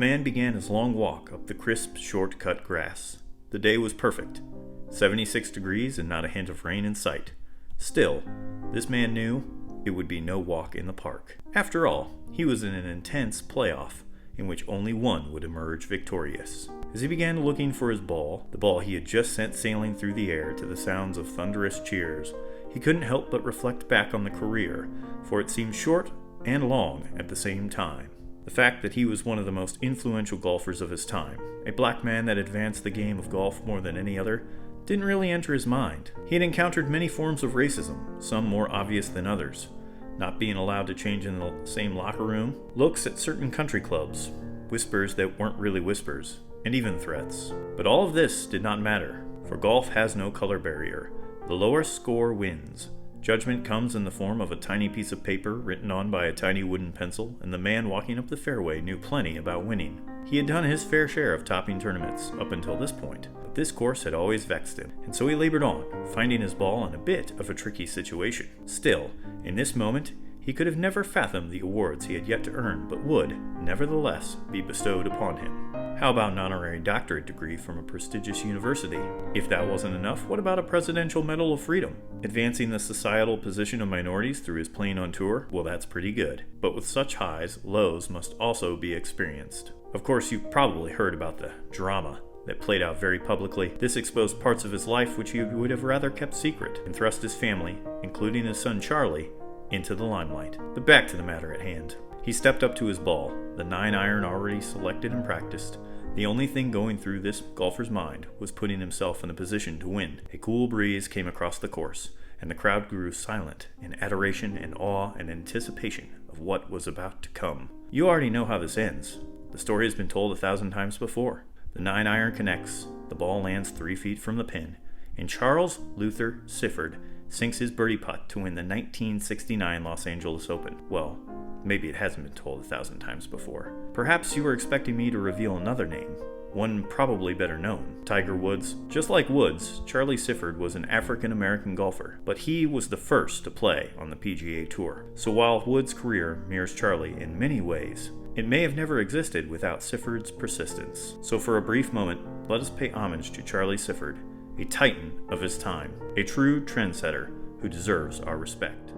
man began his long walk up the crisp, short-cut grass. The day was perfect. 76 degrees and not a hint of rain in sight. Still, this man knew it would be no walk in the park. After all, he was in an intense playoff in which only one would emerge victorious. As he began looking for his ball, the ball he had just sent sailing through the air to the sounds of thunderous cheers, he couldn't help but reflect back on the career, for it seemed short and long at the same time. The fact that he was one of the most influential golfers of his time, a black man that advanced the game of golf more than any other, didn't really enter his mind. He had encountered many forms of racism, some more obvious than others. Not being allowed to change in the same locker room, looks at certain country clubs, whispers that weren't really whispers, and even threats. But all of this did not matter, for golf has no color barrier. The lower score wins. Judgment comes in the form of a tiny piece of paper written on by a tiny wooden pencil, and the man walking up the fairway knew plenty about winning. He had done his fair share of topping tournaments up until this point, but this course had always vexed him, and so he labored on, finding his ball in a bit of a tricky situation. Still, in this moment, he could have never fathomed the awards he had yet to earn, but would, nevertheless, be bestowed upon him. How about an honorary doctorate degree from a prestigious university? If that wasn't enough, what about a Presidential Medal of Freedom? Advancing the societal position of minorities through his playing on tour? Well, that's pretty good. But with such highs, lows must also be experienced. Of course, you've probably heard about the drama that played out very publicly. This exposed parts of his life which he would have rather kept secret, and thrust his family, including his son Charlie, into the limelight. But back to the matter at hand. He stepped up to his ball, the 9-iron already selected and practiced. The only thing going through this golfer's mind was putting himself in a position to win. A cool breeze came across the course, and the crowd grew silent in adoration and awe and anticipation of what was about to come. You already know how this ends. The story has been told 1,000 times before. The 9-iron connects, the ball lands 3 feet from the pin, and Charles Luther Sifford sinks his birdie putt to win the 1969 Los Angeles Open. Well, maybe it hasn't been told 1,000 times before. Perhaps you were expecting me to reveal another name, one probably better known, Tiger Woods. Just like Woods, Charlie Sifford was an African-American golfer, but he was the first to play on the PGA Tour. So while Woods' career mirrors Charlie in many ways, it may have never existed without Sifford's persistence. So for a brief moment, let us pay homage to Charlie Sifford, a titan of his time, a true trendsetter who deserves our respect.